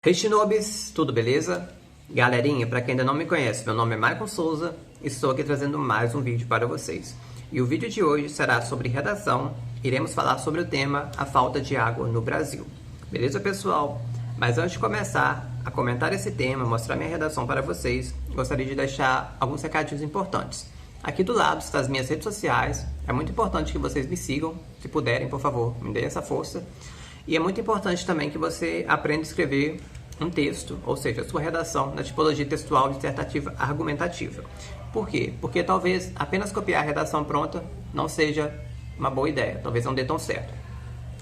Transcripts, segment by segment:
Hey Shinobis, tudo beleza? Galerinha, para quem ainda não me conhece, meu nome é Michael Souza e estou aqui trazendo mais um vídeo para vocês. E o vídeo de hoje será sobre redação, iremos falar sobre o tema a falta de água no Brasil. Beleza, pessoal? Mas antes de começar a comentar esse tema, mostrar minha redação para vocês, gostaria de deixar alguns recadinhos importantes. Aqui do lado estão as minhas redes sociais, é muito importante que vocês me sigam, se puderem, por favor, me deem essa força. E é muito importante também que você aprenda a escrever um texto, ou seja, a sua redação na tipologia textual dissertativa argumentativa. Por quê? Porque talvez apenas copiar a redação pronta não seja uma boa ideia, talvez não dê tão certo.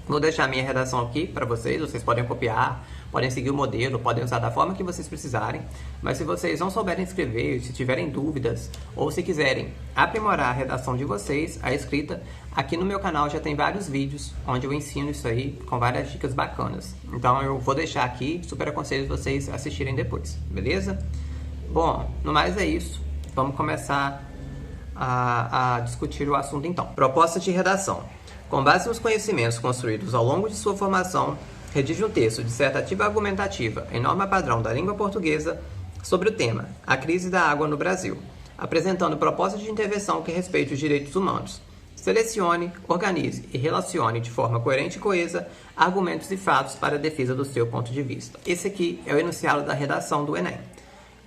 Vou deixar a minha redação aqui para vocês podem copiar, podem seguir o modelo, podem usar da forma que vocês precisarem, mas se vocês não souberem escrever, se tiverem dúvidas, ou se quiserem aprimorar a redação de vocês, a escrita, aqui no meu canal já tem vários vídeos onde eu ensino isso aí, com várias dicas bacanas. Então eu vou deixar aqui, super aconselho vocês assistirem depois, beleza? Bom, no mais é isso, vamos começar a discutir o assunto então. Proposta de redação. Com base nos conhecimentos construídos ao longo de sua formação, redige um texto dissertativa argumentativa em norma padrão da língua portuguesa sobre o tema A Crise da Água no Brasil, apresentando propostas de intervenção que respeitem os direitos humanos. Selecione, organize e relacione de forma coerente e coesa argumentos e fatos para a defesa do seu ponto de vista. Esse aqui é o enunciado da redação do Enem.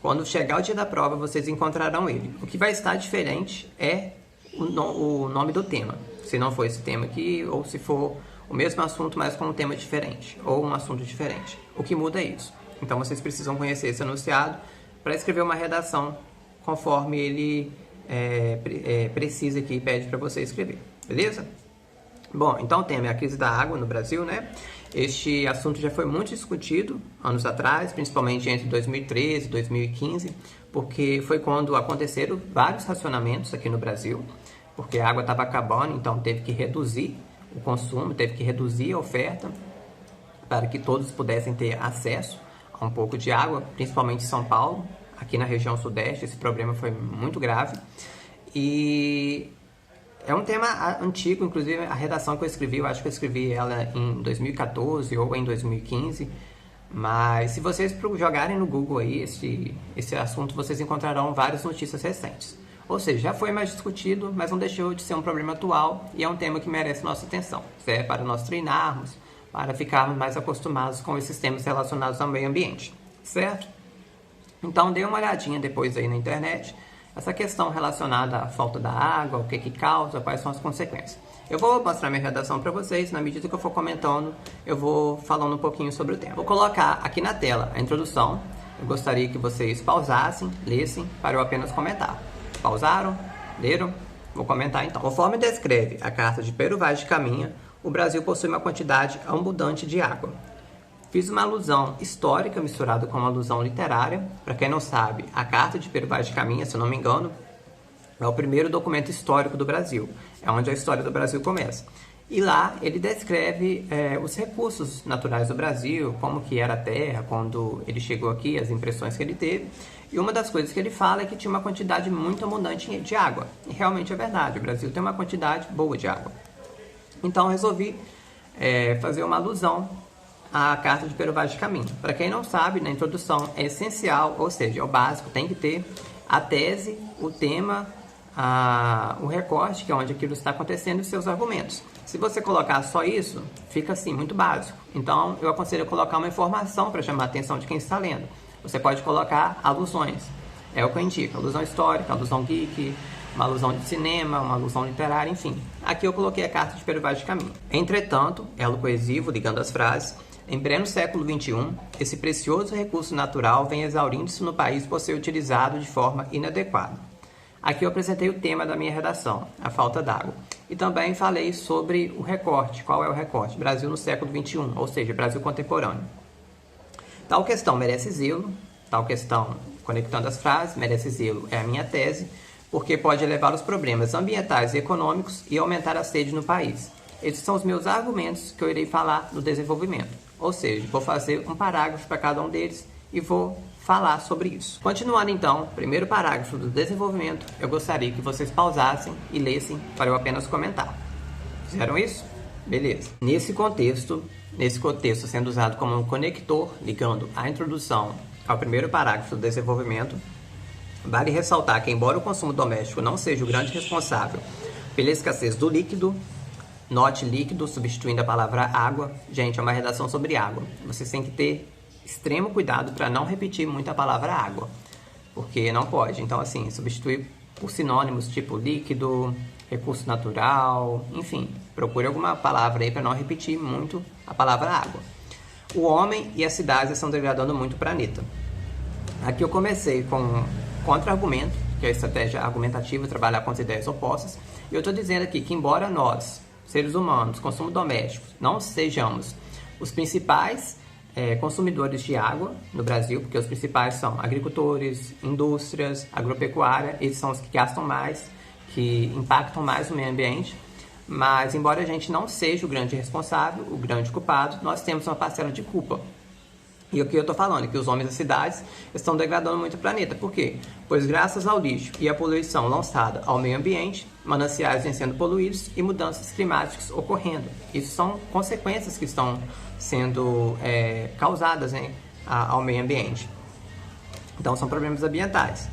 Quando chegar o dia da prova, vocês encontrarão ele. O que vai estar diferente é o nome do tema. Se não for esse tema aqui, ou se for o mesmo assunto, mas com um tema diferente, ou um assunto diferente. O que muda é isso. Então, vocês precisam conhecer esse enunciado para escrever uma redação conforme ele precisa aqui e pede para você escrever. Beleza? Bom, então o tema é a crise da água no Brasil, né? Este assunto já foi muito discutido anos atrás, principalmente entre 2013 e 2015, porque foi quando aconteceram vários racionamentos aqui no Brasil, porque a água estava acabando, então teve que reduzir o consumo, teve que reduzir a oferta para que todos pudessem ter acesso a um pouco de água, principalmente em São Paulo, aqui na região sudeste, esse problema foi muito grave. E é um tema antigo, inclusive a redação que eu escrevi, eu acho que eu escrevi ela em 2014 ou em 2015, mas se vocês jogarem no Google aí esse assunto, vocês encontrarão várias notícias recentes. Ou seja, já foi mais discutido, mas não deixou de ser um problema atual e é um tema que merece nossa atenção. Serve para nós treinarmos, para ficarmos mais acostumados com esses temas relacionados ao meio ambiente, certo? Então, dê uma olhadinha depois aí na internet, essa questão relacionada à falta da água, o que causa, quais são as consequências. Eu vou mostrar minha redação para vocês, na medida que eu for comentando, eu vou falando um pouquinho sobre o tema. Vou colocar aqui na tela a introdução, eu gostaria que vocês pausassem, lessem, para eu apenas comentar. Pausaram? Leram? Vou comentar então. Conforme descreve a Carta de Pero Vaz de Caminha, o Brasil possui uma quantidade abundante de água. Fiz uma alusão histórica misturada com uma alusão literária. Para quem não sabe, a Carta de Pero Vaz de Caminha, se eu não me engano, é o primeiro documento histórico do Brasil. É onde a história do Brasil começa. E lá ele descreve os recursos naturais do Brasil, como que era a terra quando ele chegou aqui, as impressões que ele teve. E uma das coisas que ele fala é que tinha uma quantidade muito abundante de água. E realmente é verdade, o Brasil tem uma quantidade boa de água. Então eu resolvi fazer uma alusão à Carta de Pero Vaz de Caminha. Para quem não sabe, na introdução é essencial, ou seja, é o básico, tem que ter a tese, o tema, o recorte, que é onde aquilo está acontecendo, e seus argumentos. Se você colocar só isso, fica assim, muito básico. Então, eu aconselho colocar uma informação para chamar a atenção de quem está lendo. Você pode colocar alusões. É o que eu indico. Alusão histórica, alusão geek, uma alusão de cinema, uma alusão literária, enfim. Aqui eu coloquei a Carta de Pero Vaz de Caminha. Entretanto, elo coesivo, ligando as frases, em pleno século XXI, esse precioso recurso natural vem exaurindo-se no país por ser utilizado de forma inadequada. Aqui eu apresentei o tema da minha redação, a falta d'água. E também falei sobre o recorte. Qual é o recorte? Brasil no século XXI, ou seja, Brasil contemporâneo. Tal questão merece zelo, tal questão, conectando as frases, merece zelo é a minha tese, porque pode elevar os problemas ambientais e econômicos e aumentar a sede no país. Esses são os meus argumentos que eu irei falar no desenvolvimento. Ou seja, vou fazer um parágrafo para cada um deles e vou falar sobre isso. Continuando então, primeiro parágrafo do desenvolvimento, eu gostaria que vocês pausassem e lessem para eu apenas comentar. Fizeram isso? Beleza. Nesse contexto, nesse contexto sendo usado como um conector, ligando a introdução ao primeiro parágrafo do desenvolvimento, vale ressaltar que, embora o consumo doméstico não seja o grande responsável pela escassez do líquido, note líquido substituindo a palavra água. Gente, é uma redação sobre água. Vocês têm que ter extremo cuidado para não repetir muito a palavra água, porque não pode. Então, assim, substituir por sinônimos tipo líquido, recurso natural, enfim, procure alguma palavra aí para não repetir muito a palavra água. O homem e as cidades estão degradando muito o planeta. Aqui eu comecei com contra-argumento, que é a estratégia argumentativa, trabalhar com as ideias opostas, e eu estou dizendo aqui que, embora nós, seres humanos, consumo doméstico, não sejamos os principais consumidores de água no Brasil, porque os principais são agricultores, indústrias, agropecuária, eles são os que gastam mais, que impactam mais o meio ambiente, mas embora a gente não seja o grande responsável, o grande culpado, nós temos uma parcela de culpa. E o que eu estou falando é que os homens das cidades estão degradando muito o planeta. Por quê? Pois graças ao lixo e à poluição lançada ao meio ambiente, mananciais vêm sendo poluídos e mudanças climáticas ocorrendo. Isso são consequências que estão sendo causadas, né, ao meio ambiente. Então são problemas ambientais.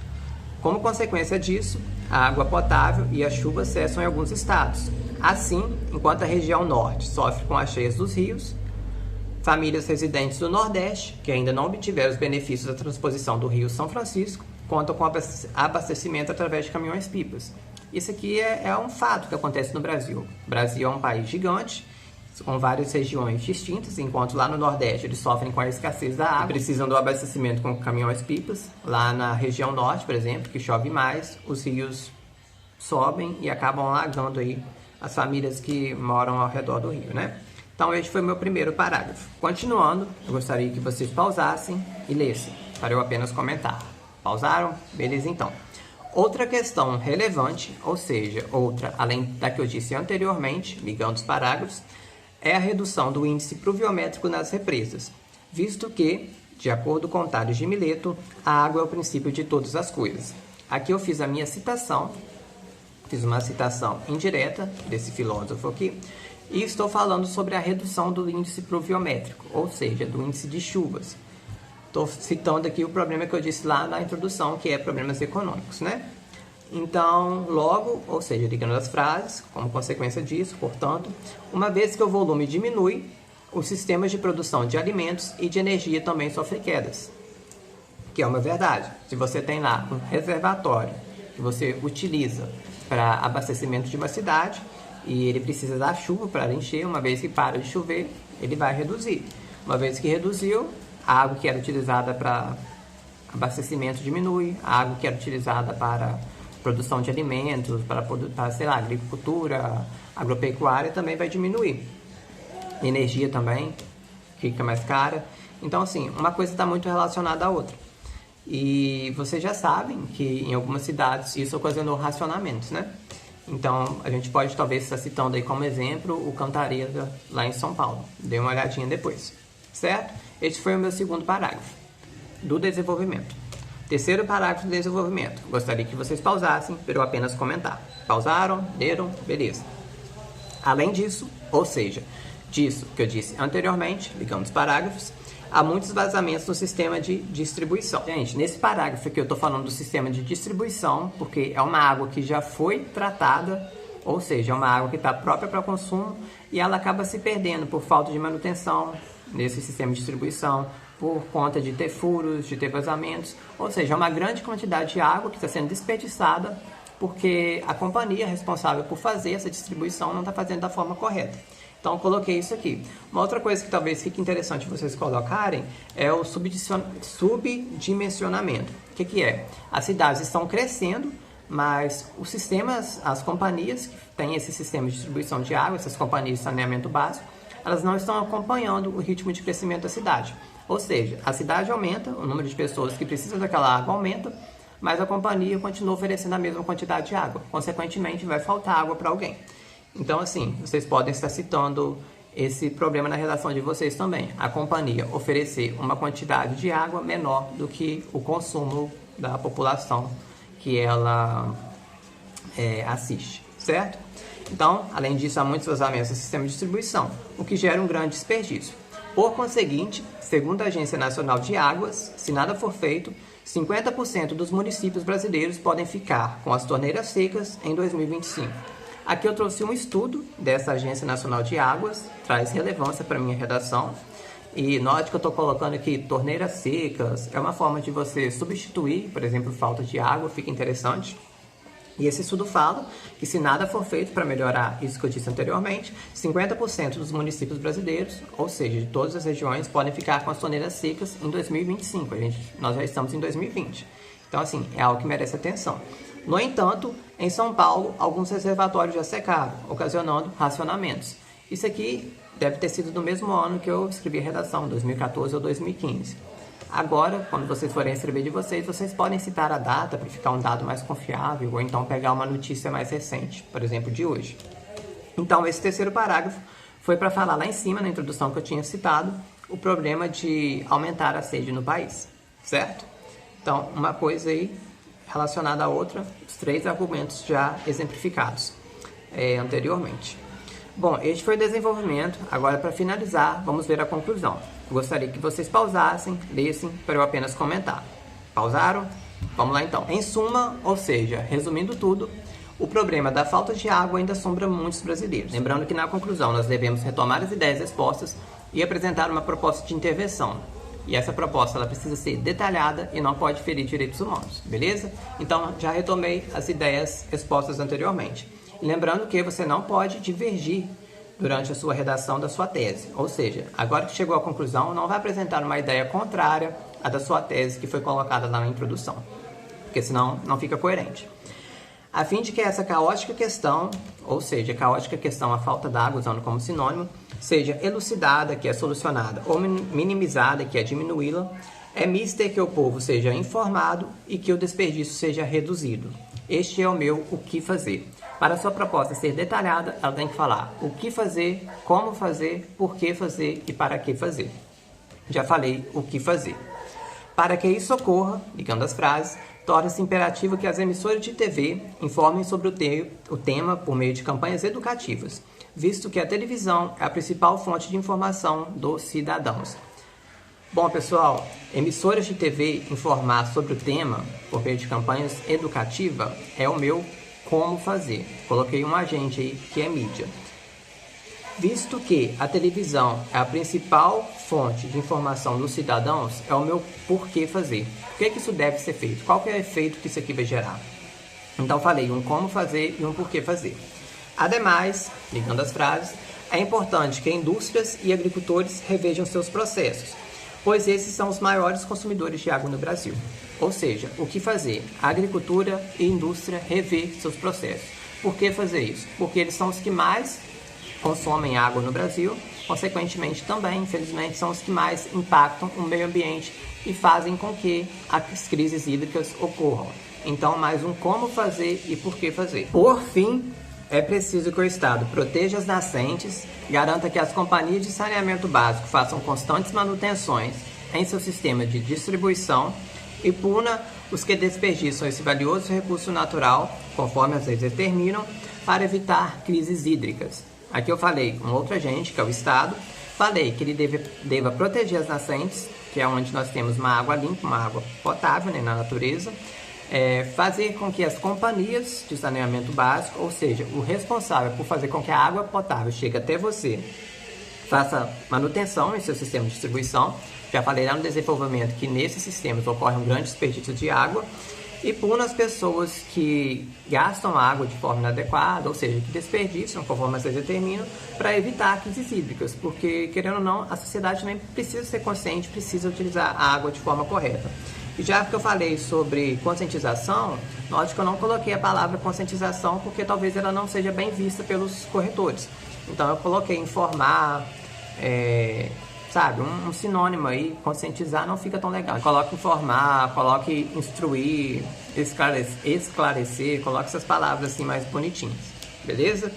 Como consequência disso, a água potável e a chuva cessam em alguns estados. Assim, enquanto a região norte sofre com as cheias dos rios, famílias residentes do Nordeste, que ainda não obtiveram os benefícios da transposição do Rio São Francisco, contam com abastecimento através de caminhões-pipas. Isso aqui é um fato que acontece no Brasil. O Brasil é um país gigante, com várias regiões distintas, enquanto lá no Nordeste eles sofrem com a escassez da água, precisam do abastecimento com caminhões-pipas. Lá na região Norte, por exemplo, que chove mais, os rios sobem e acabam alagando aí as famílias que moram ao redor do rio, né? Então, este foi o meu primeiro parágrafo. Continuando, eu gostaria que vocês pausassem e lessem, para eu apenas comentar. Pausaram? Beleza, então. Outra questão relevante, ou seja, outra além da que eu disse anteriormente, ligando os parágrafos, é a redução do índice pluviométrico nas represas, visto que, de acordo com Tales de Mileto, a água é o princípio de todas as coisas. Aqui eu fiz a minha citação, fiz uma citação indireta desse filósofo aqui, e estou falando sobre a redução do índice pluviométrico, ou seja, do índice de chuvas. Estou citando aqui o problema que eu disse lá na introdução, que é problemas econômicos, né? Então, logo, ou seja, ligando as frases, como consequência disso, portanto, uma vez que o volume diminui, os sistemas de produção de alimentos e de energia também sofrem quedas, que é uma verdade. Se você tem lá um reservatório que você utiliza para abastecimento de uma cidade, e ele precisa da chuva para encher, uma vez que para de chover, ele vai reduzir. Uma vez que reduziu, a água que era utilizada para abastecimento diminui, a água que era utilizada para produção de alimentos, para sei lá, agricultura, agropecuária também vai diminuir. Energia também fica mais cara. Então, assim, uma coisa está muito relacionada à outra. E vocês já sabem que em algumas cidades isso ocasionou racionamentos, né? Então, a gente pode talvez estar citando aí como exemplo o Cantareira lá em São Paulo. Dê uma olhadinha depois, certo? Este foi o meu segundo parágrafo do desenvolvimento. Terceiro parágrafo do desenvolvimento. Gostaria que vocês pausassem para eu apenas comentar. Pausaram? Leram? Beleza. Além disso, ou seja, disso que eu disse anteriormente, ligando os parágrafos, há muitos vazamentos no sistema de distribuição. Gente, nesse parágrafo aqui eu estou falando do sistema de distribuição, porque é uma água que já foi tratada, ou seja, é uma água que está própria para consumo e ela acaba se perdendo por falta de manutenção nesse sistema de distribuição, por conta de ter furos, de ter vazamentos, ou seja, é uma grande quantidade de água que está sendo desperdiçada porque a companhia responsável por fazer essa distribuição não está fazendo da forma correta. Então, eu coloquei isso aqui. Uma outra coisa que talvez fique interessante vocês colocarem é o subdimensionamento. O que é? As cidades estão crescendo, mas os sistemas, as companhias que têm esse sistema de distribuição de água, essas companhias de saneamento básico, elas não estão acompanhando o ritmo de crescimento da cidade. Ou seja, a cidade aumenta, o número de pessoas que precisam daquela água aumenta, mas a companhia continua oferecendo a mesma quantidade de água. Consequentemente, vai faltar água para alguém. Então, assim, vocês podem estar citando esse problema na relação de vocês também. A companhia oferecer uma quantidade de água menor do que o consumo da população que ela assiste, certo? Então, além disso, há muitos vazamentos no sistema de distribuição, o que gera um grande desperdício. Por conseguinte, segundo a Agência Nacional de Águas, se nada for feito, 50% dos municípios brasileiros podem ficar com as torneiras secas em 2025. Aqui eu trouxe um estudo dessa Agência Nacional de Águas, traz relevância para a minha redação. E note que eu estou colocando aqui torneiras secas, é uma forma de você substituir, por exemplo, falta de água, fica interessante. E esse estudo fala que se nada for feito para melhorar isso que eu disse anteriormente, 50% dos municípios brasileiros, ou seja, de todas as regiões, podem ficar com as torneiras secas em 2025. Nós já estamos em 2020. Então, assim, é algo que merece atenção. No entanto, em São Paulo, alguns reservatórios já secaram, ocasionando racionamentos. Isso aqui deve ter sido do mesmo ano que eu escrevi a redação, 2014 ou 2015. Agora, quando vocês forem escrever de vocês podem citar a data para ficar um dado mais confiável, ou então pegar uma notícia mais recente, por exemplo, de hoje. Então, esse terceiro parágrafo foi para falar lá em cima, na introdução que eu tinha citado, o problema de aumentar a sede no país, certo? Então, uma coisa aí relacionada à outra, os 3 argumentos já exemplificados anteriormente. Bom, este foi o desenvolvimento. Agora, para finalizar, vamos ver a conclusão. Eu gostaria que vocês pausassem, lessem, para eu apenas comentar. Pausaram? Vamos lá então. Em suma, ou seja, resumindo tudo, o problema da falta de água ainda assombra muitos brasileiros. Lembrando que na conclusão nós devemos retomar as ideias expostas e apresentar uma proposta de intervenção. E essa proposta ela precisa ser detalhada e não pode ferir direitos humanos, beleza? Então, já retomei as ideias expostas anteriormente. E lembrando que você não pode divergir durante a sua redação da sua tese. Ou seja, agora que chegou à conclusão, não vai apresentar uma ideia contrária à da sua tese que foi colocada lá na introdução, porque senão não fica coerente. A fim de que essa caótica questão, ou seja, caótica questão, a falta d'água, usando como sinônimo, seja elucidada, que é solucionada, ou minimizada, que é diminuí-la, é mister que o povo seja informado e que o desperdício seja reduzido. Este é o meu o que fazer. Para a sua proposta ser detalhada, ela tem que falar o que fazer, como fazer, por que fazer e para que fazer. Já falei o que fazer. Para que isso ocorra, ligando as frases, torna-se imperativo que as emissoras de TV informem sobre o tema por meio de campanhas educativas, visto que a televisão é a principal fonte de informação dos cidadãos. Bom, pessoal, emissoras de TV informar sobre o tema por meio de campanhas educativas é o meu como fazer. Coloquei um agente aí que é mídia. Visto que a televisão é a principal fonte de informação dos cidadãos, é o meu porquê fazer. Por que isso deve ser feito? Qual que é o efeito que isso aqui vai gerar? Então, falei um como fazer e um porquê fazer. Ademais, ligando as frases, é importante que indústrias e agricultores revejam seus processos, pois esses são os maiores consumidores de água no Brasil. Ou seja, o que fazer? A agricultura e a indústria rever seus processos. Por que fazer isso? Porque eles são os que mais consomem água no Brasil, consequentemente também, infelizmente, são os que mais impactam o meio ambiente e fazem com que as crises hídricas ocorram. Então, mais um como fazer e por que fazer. Por fim, é preciso que o Estado proteja as nascentes, garanta que as companhias de saneamento básico façam constantes manutenções em seu sistema de distribuição e puna os que desperdiçam esse valioso recurso natural, conforme as leis determinam, para evitar crises hídricas. Aqui eu falei um outro agente, que é o Estado, falei que ele deva proteger as nascentes, que é onde nós temos uma água limpa, uma água potável, né, na natureza, fazer com que as companhias de saneamento básico, ou seja, o responsável por fazer com que a água potável chegue até você, faça manutenção em seu sistema de distribuição. Já falei lá no desenvolvimento que nesses sistemas ocorre um grande desperdício de água, e puna as pessoas que gastam água de forma inadequada, ou seja, que desperdiçam, conforme as leis determinam, para evitar crises hídricas, porque, querendo ou não, a sociedade também precisa ser consciente, precisa utilizar a água de forma correta. E já que eu falei sobre conscientização, note que eu não coloquei a palavra conscientização, porque talvez ela não seja bem vista pelos corretores. Então eu coloquei informar, sabe, um sinônimo aí, conscientizar não fica tão legal. Coloque informar, coloque instruir, esclarecer, coloque essas palavras assim mais bonitinhas, beleza?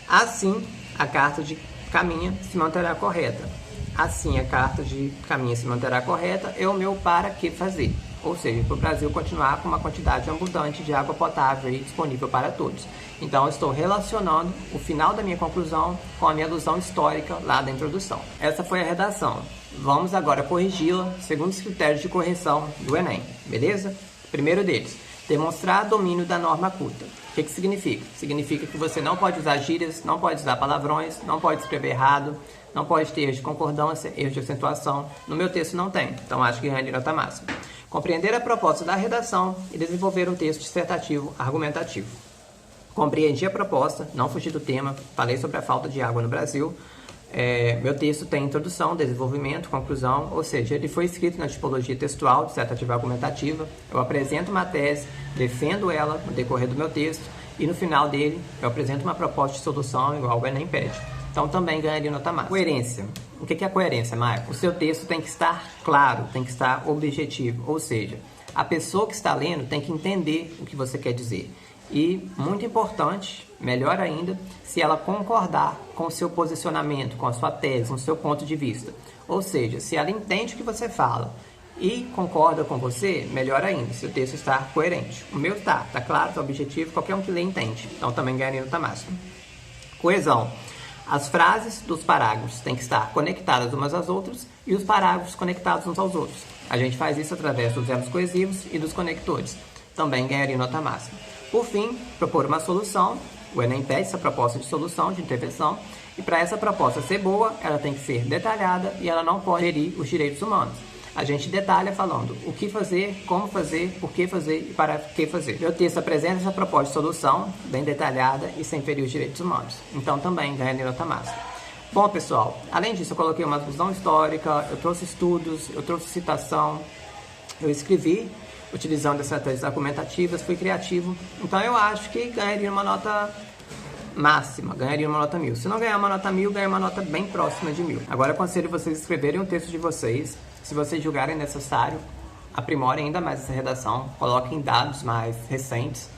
Assim, a carta de caminha se manterá correta. assim a carta de caminho se manterá correta é o meu para que fazer. Ou seja, para o Brasil continuar com uma quantidade abundante de água potável e disponível para todos. Então, eu estou relacionando o final da minha conclusão com a minha alusão histórica lá da introdução. Essa foi a redação. Vamos agora corrigi-la segundo os critérios de correção do Enem, beleza? Primeiro deles, demonstrar domínio da norma culta. O que significa? Significa que você não pode usar gírias, não pode usar palavrões, não pode escrever errado, não pode ter erros de concordância, erros de acentuação. No meu texto não tem, então acho que ganha de nota máxima. Compreender a proposta da redação e desenvolver um texto dissertativo argumentativo. Compreendi a proposta, não fugi do tema, falei sobre a falta de água no Brasil. Meu texto tem introdução, desenvolvimento, conclusão, ou seja, ele foi escrito na tipologia textual, dissertativa argumentativa. Eu apresento uma tese, defendo ela no decorrer do meu texto e no final dele eu apresento uma proposta de solução igual o Enem pede. Então também ganharia nota máxima. Coerência. O que é coerência, Maicon? O seu texto tem que estar claro, tem que estar objetivo, ou seja, a pessoa que está lendo tem que entender o que você quer dizer. E, muito importante, melhor ainda, se ela concordar com o seu posicionamento, com a sua tese, com o seu ponto de vista. Ou seja, se ela entende o que você fala e concorda com você, melhor ainda, se o texto está coerente. O meu tá claro, está objetivo, qualquer um que lê entende. Então também ganharia nota máxima. Coesão. As frases dos parágrafos têm que estar conectadas umas às outras e os parágrafos conectados uns aos outros. A gente faz isso através dos verbos coesivos e dos conectores. Também ganharia nota máxima. Por fim, propor uma solução. O Enem pede essa proposta de solução, de intervenção. E para essa proposta ser boa, ela tem que ser detalhada e ela não pode ferir os direitos humanos. A gente detalha falando o que fazer, como fazer, por que fazer e para que fazer. Meu texto apresenta essa proposta de solução, bem detalhada e sem ferir os direitos humanos. Então também ganha nota máxima. Bom, pessoal, além disso eu coloquei uma visão histórica, eu trouxe estudos, eu trouxe citação, eu escrevi utilizando estratégias argumentativas, fui criativo. Então eu acho que ganharia uma nota máxima, ganharia uma nota 1000. Se não ganhar uma nota 1000, ganha uma nota bem próxima de 1000. Agora eu aconselho vocês a escreverem um texto de vocês. Se vocês julgarem necessário, aprimorem ainda mais essa redação, coloquem dados mais recentes,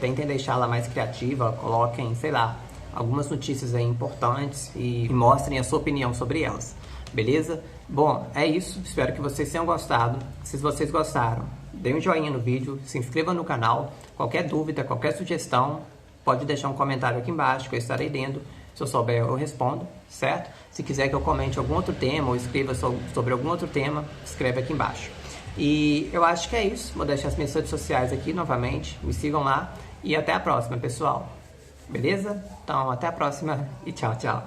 tentem deixá-la mais criativa, coloquem, sei lá, algumas notícias aí importantes e mostrem a sua opinião sobre elas, beleza? Bom, é isso, espero que vocês tenham gostado. Se vocês gostaram, dê um joinha no vídeo, se inscreva no canal, qualquer dúvida, qualquer sugestão, pode deixar um comentário aqui embaixo que eu estarei lendo. Se eu souber, eu respondo, certo? Se quiser que eu comente algum outro tema ou escreva sobre algum outro tema, escreve aqui embaixo. E eu acho que é isso. Vou deixar as minhas redes sociais aqui novamente. Me sigam lá e até a próxima, pessoal. Beleza? Então, até a próxima e tchau, tchau.